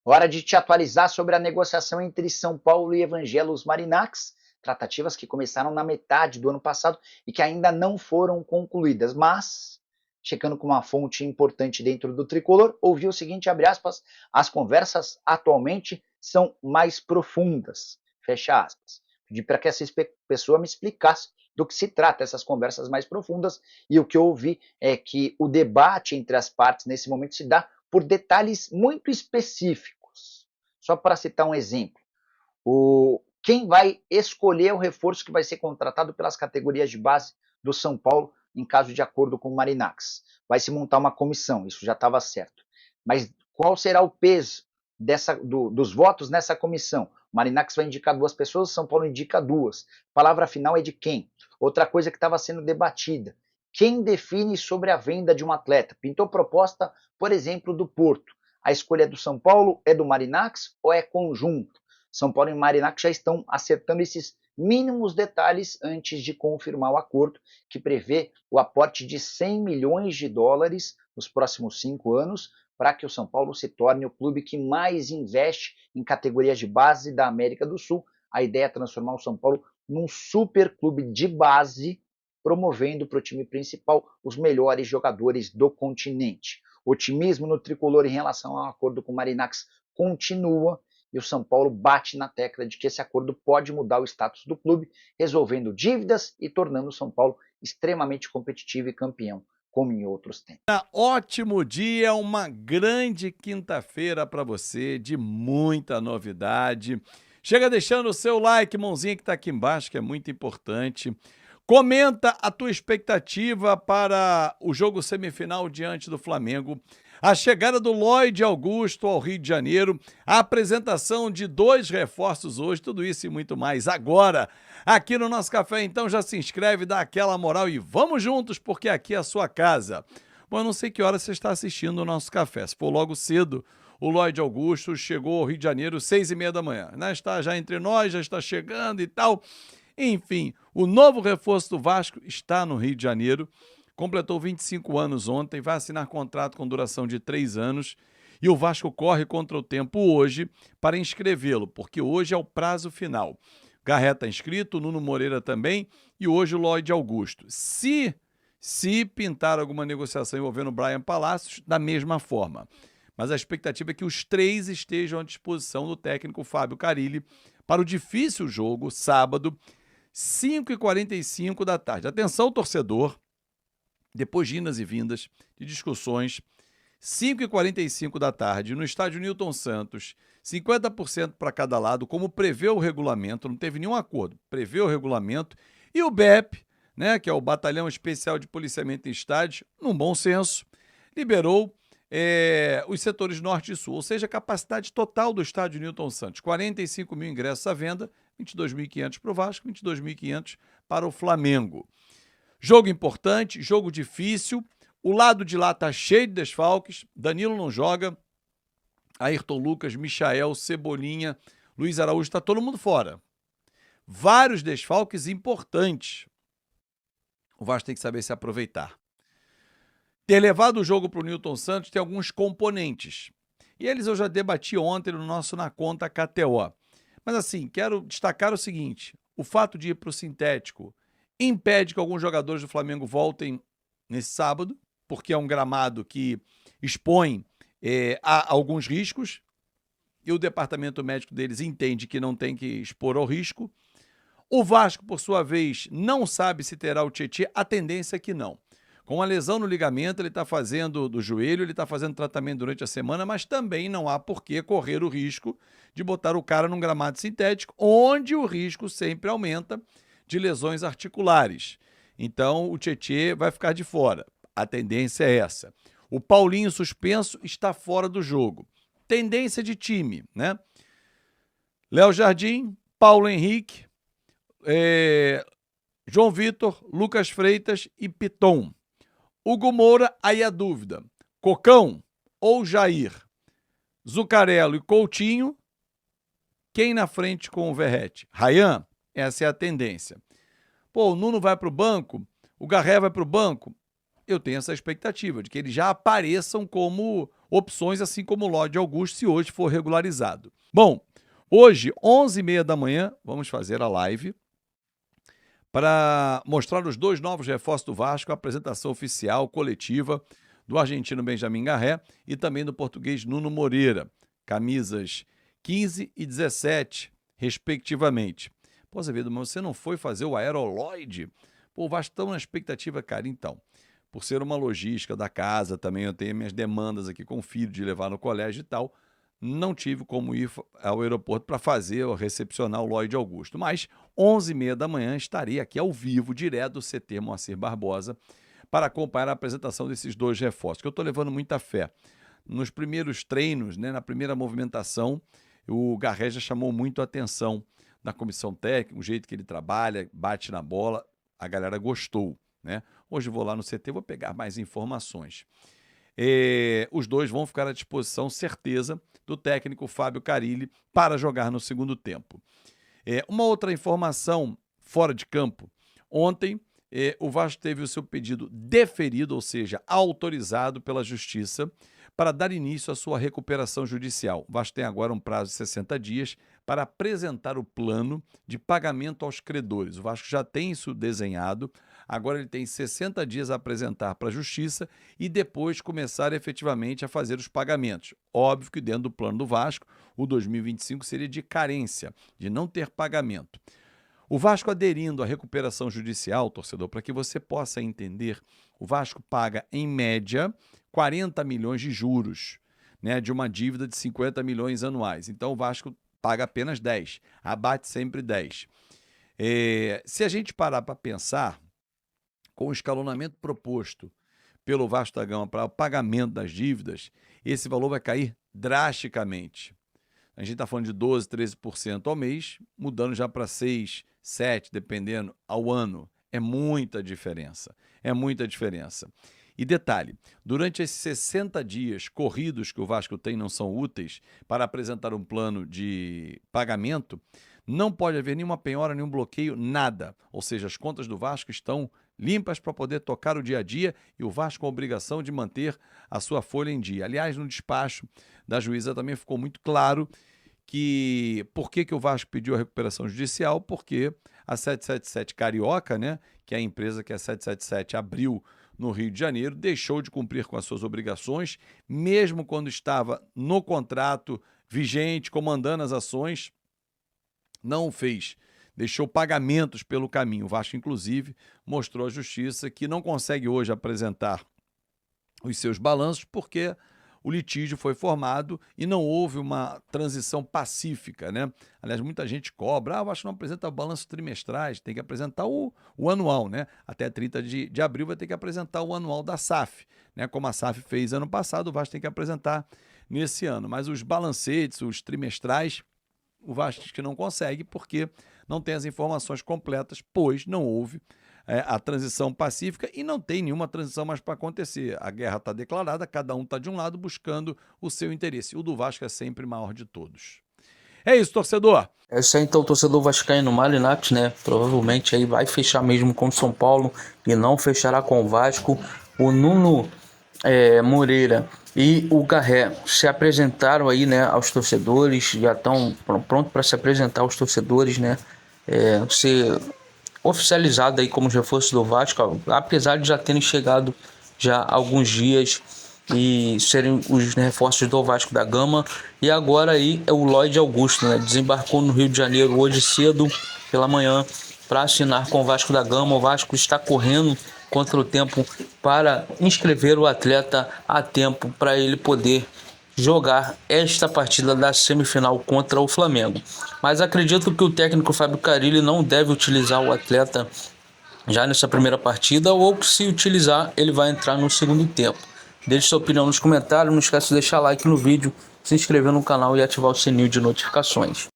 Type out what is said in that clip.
Hora de te atualizar sobre a negociação entre São Paulo e Evangelos Marinax, tratativas que começaram na metade do ano passado e que ainda não foram concluídas, mas, checando com uma fonte importante dentro do tricolor, ouvi o seguinte, abre aspas, as conversas atualmente são mais profundas, fecha aspas. Pedi para que essa pessoa me explicasse do que se trata essas conversas mais profundas e o que eu ouvi é que o debate entre as partes nesse momento se dá por detalhes muito específicos. Só para citar um exemplo, quem vai escolher o reforço que vai ser contratado pelas categorias de base do São Paulo em caso de acordo com o Marinax? Vai se montar uma comissão, isso já estava certo. Mas qual será o peso dos votos nessa comissão? O Marinax vai indicar duas pessoas, o São Paulo indica duas. A palavra final é de quem? Outra coisa que estava sendo debatida. Quem define sobre a venda de um atleta? Pintou proposta, por exemplo, do Porto. A escolha é do São Paulo, é do Marinax ou é conjunto? São Paulo e Marinac já estão acertando esses mínimos detalhes antes de confirmar o acordo, que prevê o aporte de 100 milhões de dólares nos próximos 5 anos, para que o São Paulo se torne o clube que mais investe em categorias de base da América do Sul. A ideia é transformar o São Paulo num super clube de base, promovendo para o time principal os melhores jogadores do continente. O otimismo no tricolor em relação ao acordo com o Marinax continua, e o São Paulo bate na tecla de que esse acordo pode mudar o status do clube, resolvendo dívidas e tornando o São Paulo extremamente competitivo e campeão, como em outros tempos. Ótimo dia, uma grande quinta-feira para você, de muita novidade. Chega deixando o seu like, mãozinha que está aqui embaixo, que é muito importante. Comenta a tua expectativa para o jogo semifinal diante do Flamengo. A chegada do Lloyd Augusto ao Rio de Janeiro, a apresentação de 2 reforços hoje, tudo isso e muito mais agora, aqui no nosso café. Então já se inscreve, dá aquela moral e vamos juntos, porque aqui é a sua casa. Bom, eu não sei que hora você está assistindo o nosso café, se for logo cedo, o Lloyd Augusto chegou ao Rio de Janeiro 6h30 da manhã, né? Está já entre nós, já está chegando e tal. Enfim, o novo reforço do Vasco está no Rio de Janeiro, completou 25 anos ontem, vai assinar contrato com duração de 3 anos e o Vasco corre contra o tempo hoje para inscrevê-lo, porque hoje é o prazo final. Garré está inscrito, Nuno Moreira também e hoje o Lloyd Augusto. Se pintar alguma negociação envolvendo o Brian Palacios, da mesma forma. Mas a expectativa é que os 3 estejam à disposição do técnico Fábio Carille para o difícil jogo, sábado, 5h45 da tarde. Atenção, torcedor, depois de indas e vindas, de discussões, 5h45 da tarde, no estádio Newton Santos, 50% para cada lado, como prevê o regulamento, não teve nenhum acordo, prevê o regulamento, e o BEP, né, que é o Batalhão Especial de Policiamento em Estádios, num bom senso, liberou os setores norte e sul, ou seja, a capacidade total do estádio Newton Santos, 45 mil ingressos à venda, 22.500 para o Vasco, 22.500 para o Flamengo. Jogo importante, jogo difícil, o lado de lá está cheio de desfalques, Danilo não joga, Ayrton Lucas, Michael, Cebolinha, Luiz Araújo, está todo mundo fora. Vários desfalques importantes. O Vasco tem que saber se aproveitar. Ter levado o jogo para o Newton Santos tem alguns componentes. E eles eu já debati ontem no nosso Na Conta KTO. Mas assim, quero destacar o seguinte, o fato de ir para o sintético impede que alguns jogadores do Flamengo voltem nesse sábado, porque é um gramado que expõe a alguns riscos, e o departamento médico deles entende que não tem que expor ao risco. O Vasco, por sua vez, não sabe se terá o Tietê, a tendência é que não. Com a lesão no ligamento, ele está fazendo do joelho, ele está fazendo tratamento durante a semana, mas também não há por que correr o risco de botar o cara num gramado sintético, onde o risco sempre aumenta de lesões articulares. Então, o Tietê vai ficar de fora. A tendência é essa. O Paulinho suspenso está fora do jogo. Tendência de time, né? Léo Jardim, Paulo Henrique, João Vitor, Lucas Freitas e Piton. Hugo Moura, aí a dúvida. Cocão ou Jair? Zucarello e Coutinho. Quem na frente com o Verrete? Ryan? Essa é a tendência. Pô, o Nuno vai para o banco, o Garré vai para o banco. eu tenho essa expectativa de que eles já apareçam como opções, assim como o Lloyd Augusto, se hoje for regularizado. Bom, hoje, 11h30 da manhã, vamos fazer a live para mostrar os 2 novos reforços do Vasco, a apresentação oficial, coletiva, do argentino Benjamin Garré e também do português Nuno Moreira, camisas 15 e 17, respectivamente. Pô, Azevedo, mas você não foi fazer o Aeroloid? Pô, o Vasco está na expectativa, cara. Então, por ser uma logística da casa, também eu tenho minhas demandas aqui com o filho de levar no colégio e tal, não tive como ir ao aeroporto para fazer ou recepcionar o Lloyd Augusto. Mas 11h30 da manhã estarei aqui ao vivo, direto do CT Moacir Barbosa, para acompanhar a apresentação desses 2 reforços, que eu estou levando muita fé. Nos primeiros treinos, né, na primeira movimentação, o Garré já chamou muito a atenção da comissão técnica, o jeito que ele trabalha, bate na bola, a galera gostou, né? Hoje eu vou lá no CT, vou pegar mais informações. Os 2 vão ficar à disposição, certeza, do técnico Fábio Carille para jogar no segundo tempo. Uma outra informação fora de campo. Ontem, o Vasco teve o seu pedido deferido, ou seja, autorizado pela Justiça, para dar início à sua recuperação judicial. O Vasco tem agora um prazo de 60 dias para apresentar o plano de pagamento aos credores. O Vasco já tem isso desenhado, agora ele tem 60 dias a apresentar para a Justiça e depois começar efetivamente a fazer os pagamentos. Óbvio que dentro do plano do Vasco, o 2025 seria de carência, de não ter pagamento. O Vasco aderindo à recuperação judicial, torcedor, para que você possa entender, o Vasco paga, em média, 40 milhões de juros, né, de uma dívida de 50 milhões anuais. Então, o Vasco paga apenas 10, abate sempre 10. Se a gente parar para pensar, com o escalonamento proposto pelo Vasco da Gama para o pagamento das dívidas, esse valor vai cair drasticamente. A gente está falando de 12%, 13% ao mês, mudando já para 6%, 7%, dependendo, ao ano. É muita diferença, é muita diferença. E detalhe, durante esses 60 dias corridos que o Vasco tem não são úteis para apresentar um plano de pagamento, não pode haver nenhuma penhora, nenhum bloqueio, nada. Ou seja, as contas do Vasco estão limpas para poder tocar o dia a dia e o Vasco com a obrigação de manter a sua folha em dia. Aliás, no despacho da juíza também ficou muito claro que por que o Vasco pediu a recuperação judicial, porque a 777 Carioca, né, que é a empresa que a 777 abriu no Rio de Janeiro, deixou de cumprir com as suas obrigações, mesmo quando estava no contrato vigente, comandando as ações, não o fez. Deixou pagamentos pelo caminho. O Vasco, inclusive, mostrou à Justiça que não consegue hoje apresentar os seus balanços porque o litígio foi formado e não houve uma transição pacífica, né? Aliás, muita gente cobra, o Vasco não apresenta balanços trimestrais, tem que apresentar o anual, né? Até 30 de abril vai ter que apresentar o anual da SAF, né? Como a SAF fez ano passado, o Vasco tem que apresentar nesse ano. Mas os balancetes, os trimestrais, o Vasco diz que não consegue porque não tem as informações completas, pois não houve a transição pacífica e não tem nenhuma transição mais para acontecer. A guerra está declarada, cada um está de um lado buscando o seu interesse. O do Vasco é sempre maior de todos. É isso, torcedor. É isso aí, então, o torcedor vascaíno Marinax, né? Provavelmente aí vai fechar mesmo com o São Paulo e não fechará com o Vasco. O Nuno Moreira e o Garré se apresentaram aí, né, aos torcedores, já estão prontos para se apresentar aos torcedores, né? Ser oficializado aí como reforço do Vasco, apesar de já terem chegado já há alguns dias e serem os reforços do Vasco da Gama. E agora aí é o Lloyd Augusto, né? Desembarcou no Rio de Janeiro hoje cedo pela manhã para assinar com o Vasco da Gama. O Vasco está correndo contra o tempo para inscrever o atleta a tempo para ele poder jogar esta partida da semifinal contra o Flamengo. Mas acredito que o técnico Fábio Carille não deve utilizar o atleta já nessa primeira partida, ou que se utilizar ele vai entrar no segundo tempo. Deixe sua opinião nos comentários, não esqueça de deixar like no vídeo, se inscrever no canal e ativar o sininho de notificações.